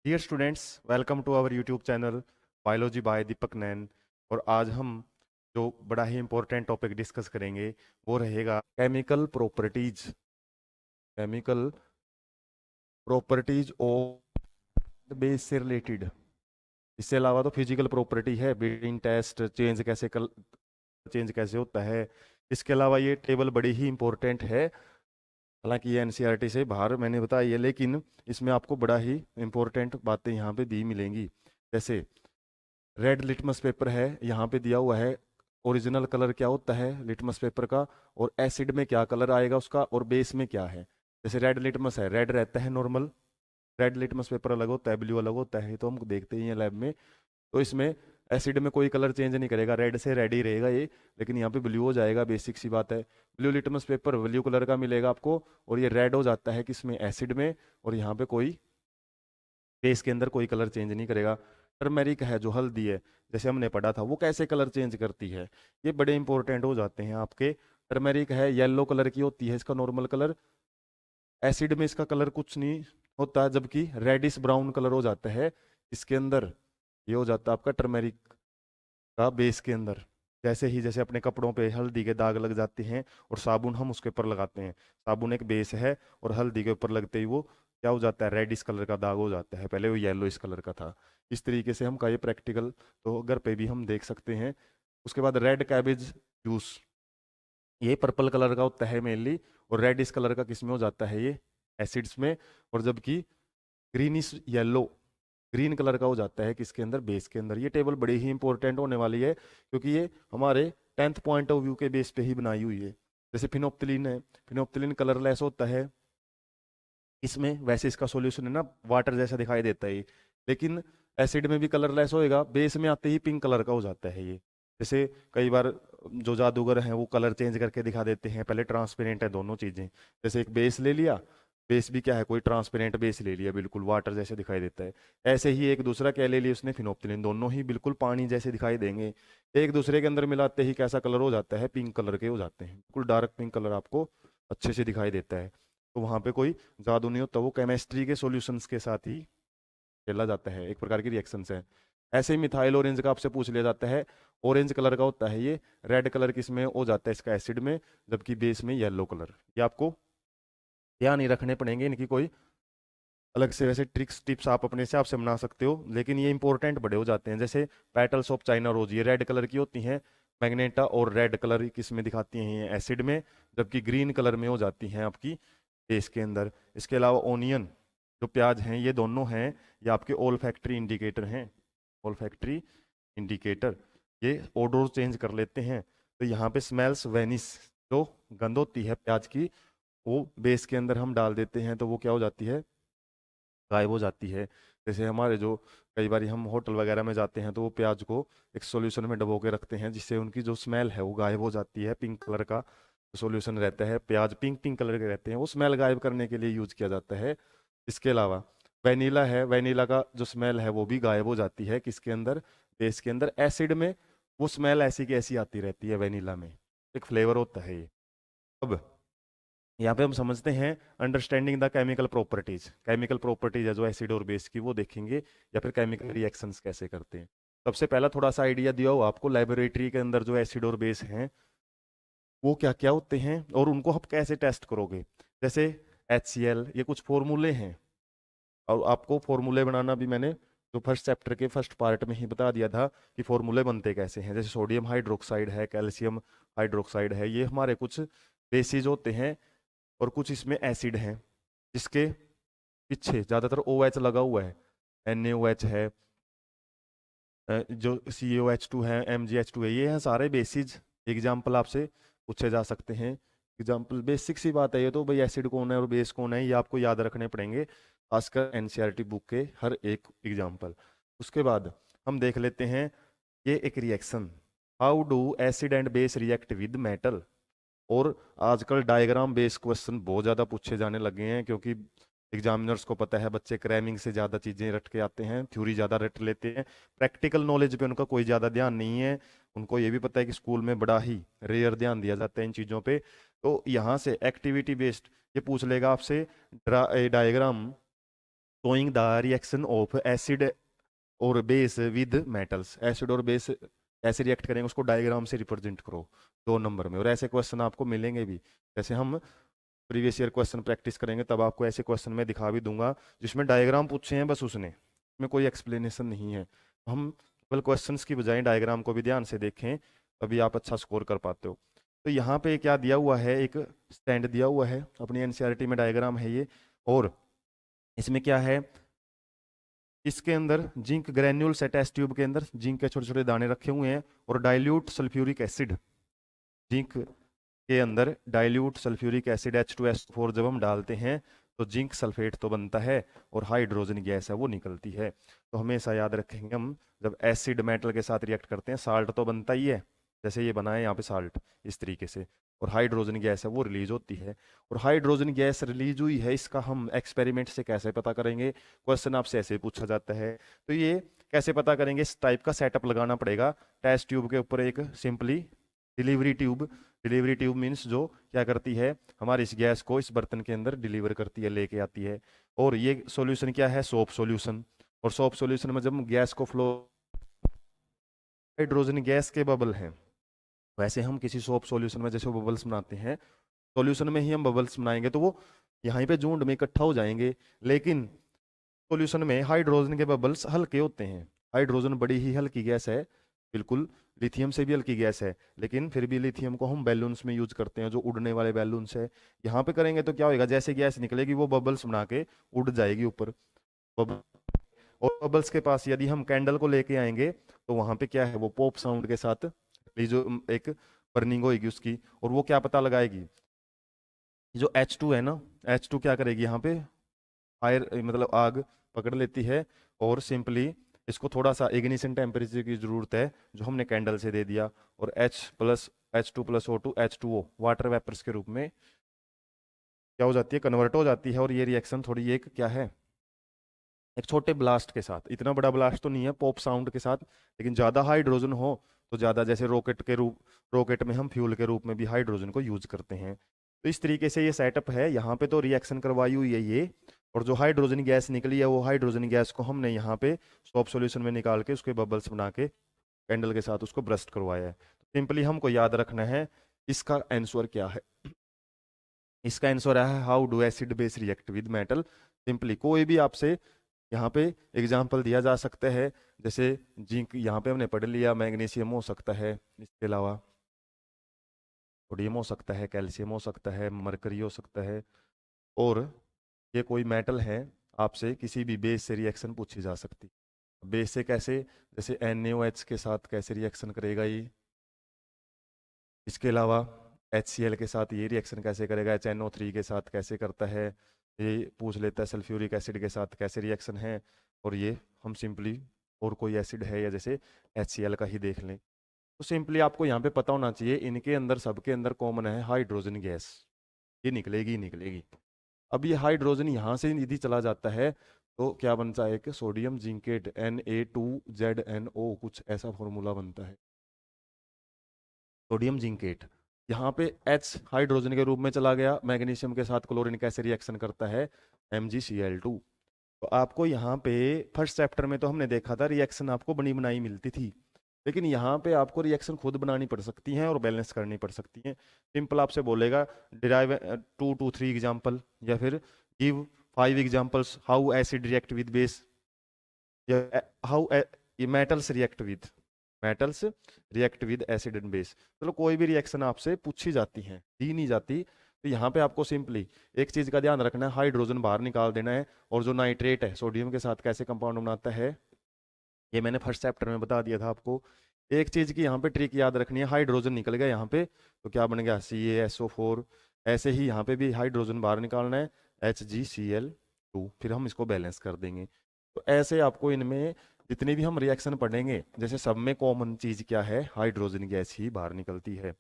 Dear students, welcome to our YouTube channel biology by Deepak Nain. और आज हम जो बड़ा ही इंपॉर्टेंट टॉपिक डिस्कस करेंगे वो रहेगा केमिकल प्रॉपर्टीज ऑफ बेस से रिलेटेड। इससे अलावा तो फिजिकल प्रॉपर्टी है, बिल्डिंग टेस्ट, चेंज कैसे होता है। इसके अलावा ये टेबल बड़ी ही इंपॉर्टेंट है। हालांकि ये एनसीईआरटी से बाहर मैंने बताया है, लेकिन इसमें आपको बड़ा ही इंपॉर्टेंट बातें यहाँ पे दी मिलेंगी। जैसे रेड लिटमस पेपर है, यहाँ पे दिया हुआ है ओरिजिनल कलर क्या होता है लिटमस पेपर का, और एसिड में क्या कलर आएगा उसका, और बेस में क्या है। जैसे रेड लिटमस है, रेड रहता है नॉर्मल, रेड लिटमस पेपर अलग होता है, ब्लू अलग होता है, ये तो हम देखते ही हैं लैब में। तो इसमें एसिड में कोई कलर चेंज नहीं करेगा, रेड से रेड ही रहेगा ये, लेकिन यहाँ पे ब्लू हो जाएगा, बेसिक सी बात है। Blue litmus paper blue colour का मिलेगा आपको, और ये रेड हो जाता है किसमें, एसिड में, और यहाँ पे कोई बेस के अंदर कोई कलर चेंज नहीं करेगा। टर्मेरिक है जो हल्दी है, जैसे हमने पढ़ा था, वो कैसे कलर चेंज करती है, ये बड़े इंपॉर्टेंट हो जाते हैं आपके। टर्मेरिक है येलो कलर की होती है इसका नॉर्मल कलर, एसिड में इसका कलर कुछ नहीं होता, जबकि रेडिश ब्राउन कलर हो जाता है इसके अंदर। ये हो जाता है आपका टर्मेरिक का बेस के अंदर। जैसे अपने कपड़ों पे हल्दी के दाग लग जाते हैं और साबुन हम उसके ऊपर लगाते हैं, साबुन एक बेस है, और हल्दी के ऊपर लगते ही वो क्या हो जाता है, रेडिश कलर का दाग हो जाता है, पहले वो येलो इस कलर का था। इस तरीके से हम का ये प्रैक्टिकल तो घर पे भी हम देख सकते हैं। उसके बाद रेड कैबेज जूस, ये पर्पल कलर का होता है मेनली, और रेडिश कलर का किस में हो जाता है, ये एसिड्स में। और जबकि ग्रीनिश येलो, ग्रीन कलर का हो जाता है किसके अंदर, बेस के अंदर। ये टेबल बड़ी ही इंपॉर्टेंट होने वाली है, क्योंकि ये हमारे 10th पॉइंट ऑफ व्यू के बेस पे ही बनाई हुई है। जैसे फिनोप्थिलीन है, फिनोप्थिलीन कलरलेस होता है इसमें, वैसे इसका सॉल्यूशन है ना वाटर जैसा दिखाई देता है ये, लेकिन एसिड में भी कलरलेस होएगा, बेस में आते ही पिंक कलर का हो जाता है ये। जैसे कई बार जो जादूगर हैं वो कलर चेंज करके दिखा देते हैं, पहले ट्रांसपेरेंट है दोनों चीजें। जैसे एक बेस ले लिया, बेस भी क्या है, कोई ट्रांसपेरेंट बेस ले लिया, बिल्कुल वाटर जैसे दिखाई देता है। ऐसे ही एक दूसरा क्या ले लिया उसने, फिनोप्थिलीन, दोनों ही बिल्कुल पानी जैसे दिखाई देंगे। एक दूसरे के अंदर मिलाते ही कैसा कलर हो जाता है, पिंक कलर के हो जाते हैं, बिल्कुल डार्क पिंक कलर आपको अच्छे से दिखाई देता है। तो वहां पे कोई जादू नहीं होता, वो केमिस्ट्री के सॉल्यूशंस के साथ ही खेला जाता है, एक प्रकार की रिएक्शंस है। ऐसे ही मिथाइल ऑरेंज का आपसे पूछ लिया जाता है, ऑरेंज कलर का होता है ये, रेड कलर किसमें हो जाता है इसका, एसिड में, जबकि बेस में येलो कलर। ये आपको ध्यान नहीं रखने पड़ेंगे इनकी कोई अलग से, वैसे ट्रिक्स टिप्स आप अपने हिसाब से बना सकते हो, लेकिन ये इंपॉर्टेंट बड़े हो जाते हैं। जैसे पेटल्स ऑफ चाइना रोज, ये रेड कलर की होती हैं, मैग्नेटा और रेड कलर किस में दिखाती हैं, ये एसिड में, जबकि ग्रीन कलर में हो जाती हैं आपकी बेस के अंदर। इसके अलावा ओनियन, जो प्याज हैं, ये दोनों हैं, ये आपके ओल फैक्ट्री इंडिकेटर हैं, ओल फैक्ट्री इंडिकेटर, ये ओडोर चेंज कर लेते हैं। तो यहाँ पे स्मेल्स वेनिस, जो गंध होती है प्याज की, वो बेस के अंदर हम डाल देते हैं, तो वो क्या हो जाती है, गायब हो जाती है। जैसे हमारे जो कई बार हम होटल वगैरह में जाते हैं तो वो प्याज को एक सॉल्यूशन में डबो के रखते हैं, जिससे उनकी जो स्मेल है वो गायब हो जाती है। पिंक कलर का सॉल्यूशन रहता है, प्याज पिंक पिंक कलर के रहते हैं, वो स्मेल गायब करने के लिए यूज किया जाता है। इसके अलावा वेनिला है, वेनिला का जो स्मेल है वो भी गायब हो जाती है किसके अंदर, बेस के अंदर। एसिड में वो स्मेल ऐसी की ऐसी आती रहती है, वेनिला में एक फ्लेवर होता है ये। अब यहाँ पे हम समझते हैं understanding the chemical properties, chemical properties है जो एसिड और बेस की, वो देखेंगे, या फिर केमिकल रिएक्शंस कैसे करते हैं। सबसे पहला थोड़ा सा आइडिया दिया हो आपको, लेबोरेटरी के अंदर जो एसिड और बेस हैं वो क्या क्या होते हैं और उनको आप कैसे टेस्ट करोगे। जैसे HCl, ये कुछ फॉर्मूले हैं, और आपको फॉर्मूले बनाना भी मैंने जो फर्स्ट चैप्टर के फर्स्ट पार्ट में ही बता दिया था कि फॉर्मूले बनते कैसे हैं। जैसे सोडियम हाइड्रोक्साइड है, कैल्शियम हाइड्रोक्साइड है, ये हमारे कुछ बेसिस होते हैं, और कुछ इसमें एसिड हैं जिसके पीछे ज़्यादातर OH लगा हुआ है, NaOH है, जो CaOH2 है, MgH2 है, ये हैं सारे बेसिस। एग्जाम्पल आपसे पूछे जा सकते हैं, एग्जाम्पल बेसिक सी बात है ये तो, भाई एसिड कौन है और बेस कौन है, ये आपको याद रखने पड़ेंगे, खासकर एनसीईआरटी बुक के हर एक एग्जाम्पल। उसके बाद हम देख लेते हैं ये एक reaction, how do acid and base react with metal. और आजकल डायग्राम बेस्ड क्वेश्चन बहुत ज़्यादा पूछे जाने लगे हैं, क्योंकि एग्जामिनर्स को पता है बच्चे क्रैमिंग से ज़्यादा चीज़ें रट के आते हैं, थ्योरी ज़्यादा रट लेते हैं, प्रैक्टिकल नॉलेज पे उनका कोई ज़्यादा ध्यान नहीं है। उनको ये भी पता है कि स्कूल में बड़ा ही रेयर ध्यान दिया जाता है इन चीज़ों पे। तो यहाँ से एक्टिविटी बेस्ड ये पूछ लेगा आपसे, diagram showing the reaction of acid और बेस विद मेटल्स, एसिड और बेस ऐसे रिएक्ट करेंगे उसको डायग्राम से रिप्रेजेंट करो 2 नंबर में। और ऐसे क्वेश्चन आपको मिलेंगे भी, जैसे हम प्रीवियस ईयर क्वेश्चन प्रैक्टिस करेंगे तब आपको ऐसे क्वेश्चन मैं दिखा भी दूंगा जिसमें डायग्राम पूछे हैं बस, उसने में कोई एक्सप्लेनेशन नहीं है। हम केवल क्वेश्चंस की बजाय डायग्राम को भी ध्यान से देखें तभी आप अच्छा स्कोर कर पाते हो। तो यहाँ पे क्या दिया हुआ है, एक स्टैंड दिया हुआ है अपनी एनसीईआरटी में, डायग्राम है ये। और इसमें क्या है, इसके अंदर जिंक ग्रेन्यूल्स है, टेस्ट ट्यूब के अंदर जिंक के छोटे छोटे दाने रखे हुए हैं और डाइल्यूट सल्फ्यूरिक एसिड, जिंक के अंदर डाइल्यूट सल्फ्यूरिक एसिड H2SO4 जब हम डालते हैं तो जिंक सल्फेट तो बनता है और हाइड्रोजन गैस है वो निकलती है। तो हमेशा याद रखेंगे हम जब एसिड मेटल के साथ रिएक्ट करते हैं साल्ट तो बनता ही है, जैसे ये बना है यहाँ पे साल्ट इस तरीके से, और हाइड्रोजन गैस है वो रिलीज होती है। और हाइड्रोजन गैस रिलीज हुई है इसका हम एक्सपेरिमेंट से कैसे पता करेंगे, क्वेश्चन आपसे ऐसे पूछा जाता है। तो ये कैसे पता करेंगे, इस टाइप का सेटअप लगाना पड़ेगा। टेस्ट ट्यूब के ऊपर एक simply delivery tube, delivery tube means जो क्या करती है हमारी इस गैस को इस बर्तन के अंदर डिलीवर करती है, लेके आती है। और ये सॉल्यूशन क्या है, सोप सॉल्यूशन। और सोप सॉल्यूशन में जब गैस को फ्लो, हाइड्रोजन गैस के बबल हैं, वैसे हम किसी सोप सॉल्यूशन में जैसे बबल्स बनाते हैं, सॉल्यूशन में ही हम बबल्स बनाएंगे तो वो यहाँ पे झुंड में इकट्ठा हो जाएंगे। लेकिन सॉल्यूशन में हाइड्रोजन के बबल्स हल्के होते हैं, हाइड्रोजन बड़ी ही हल्की गैस है, बिल्कुल लिथियम से भी हल्की गैस है, लेकिन फिर भी लिथियम को हम बैलून्स में यूज करते हैं, जो उड़ने वाले बैलून्स है। यहाँ पे करेंगे तो क्या होगा, जैसे गैस निकलेगी वो बबल्स बना के उड़ जाएगी ऊपर बबल। और बबल्स के पास यदि हम कैंडल को लेके आएंगे तो वहां पे क्या है, वो पॉप साउंड के साथ जो एक बर्निंग होगी उसकी, और वो क्या पता लगाएगी, जो H2 है ना, H2 क्या करेगी यहाँ पे, फायर मतलब आग पकड़ लेती है और सिंपली इसको थोड़ा सा इग्निशन टेम्परेचर की जरूरत है जो हमने कैंडल से दे दिया, और H2+O2 H2O वाटर वेपर्स के रूप में क्या हो जाती है, कन्वर्ट हो जाती है। और ये रिएक्शन थोड़ी एक क्या है, एक छोटे ब्लास्ट के साथ, इतना बड़ा ब्लास्ट तो नहीं है पॉप साउंड के साथ, लेकिन ज़्यादा हाइड्रोजन हो तो ज़्यादा, जैसे रॉकेट में हम फ्यूल के रूप में भी हाइड्रोजन को यूज करते हैं। तो इस तरीके से ये सेटअप है। यहाँ पे तो रिएक्शन करवाई हुई है ये, और जो हाइड्रोजन गैस निकली है वो हाइड्रोजन गैस को हमने यहाँ पे सोप सॉल्यूशन में निकाल के उसके बबल्स बना के कैंडल के साथ उसको ब्रस्ट करवाया है। सिंपली हमको याद रखना है इसका आंसर क्या है। इसका आंसर है how do acid base react with metal. Simply कोई भी आपसे यहाँ पे एग्जाम्पल दिया जा सकता है, जैसे जिंक यहाँ पे हमने पढ़ लिया, मैग्नीशियम हो सकता है, इसके अलावा सोडियम हो सकता है, कैल्शियम हो सकता है, मरकरी हो सकता है। और ये कोई मेटल है, आपसे किसी भी बेस से रिएक्शन पूछी जा सकती। बेस से कैसे, जैसे NaOH के साथ कैसे रिएक्शन करेगा ये, इसके अलावा HCl के साथ ये रिएक्शन कैसे करेगा, HNO3 के साथ कैसे करता है, ये पूछ लेता है सल्फ्यूरिक एसिड के साथ कैसे रिएक्शन है। और ये हम सिंपली और कोई एसिड है या जैसे HCl का ही देख लें। तो सिंपली आपको यहाँ पे पता होना चाहिए इनके अंदर सबके अंदर कॉमन है हाइड्रोजन गैस, ये निकलेगी ही निकलेगी। अब ये हाइड्रोजन यहाँ से यदि चला जाता है तो क्या बनता है कि सोडियम जिंकेट Na2ZNO, कुछ ऐसा फॉर्मूला बनता है सोडियम जिंकेट। यहाँ पे H हाइड्रोजन के रूप में चला गया, मैग्नीशियम के साथ क्लोरीन कैसे रिएक्शन करता है, MgCl2। तो आपको यहाँ पे फर्स्ट चैप्टर में तो हमने देखा था रिएक्शन आपको बनी बनाई मिलती थी, लेकिन यहाँ पे आपको रिएक्शन खुद बनानी पड़ सकती हैं और बैलेंस करनी पड़ सकती हैं। सिंपल आपसे बोलेगा डिराइव 2 to 3 एग्जाम्पल, या फिर give 5 examples how acid react with base, या how metals react with acid and base. चलो कोई भी रिएक्शन आपसे पूछी जाती है, दी नहीं जाती, तो यहाँ पे आपको सिंपली एक चीज का ध्यान रखना है, हाइड्रोजन बाहर निकाल देना है। और जो नाइट्रेट है सोडियम के साथ कैसे कंपाउंड बनाता है, ये मैंने फर्स्ट चैप्टर में बता दिया था आपको। एक चीज की यहाँ पे ट्रिक याद रखनी है, हाइड्रोजन निकल गया यहाँ पे तो क्या बन गया, CaSO4। ऐसे ही यहाँ पे भी हाइड्रोजन बाहर निकालना है, HgCl2, फिर हम इसको बैलेंस कर देंगे। तो ऐसे आपको इनमें जितने भी हम रिएक्शन पढ़ेंगे, जैसे सब में कॉमन चीज क्या है, हाइड्रोजन गैस ही बाहर निकलती है।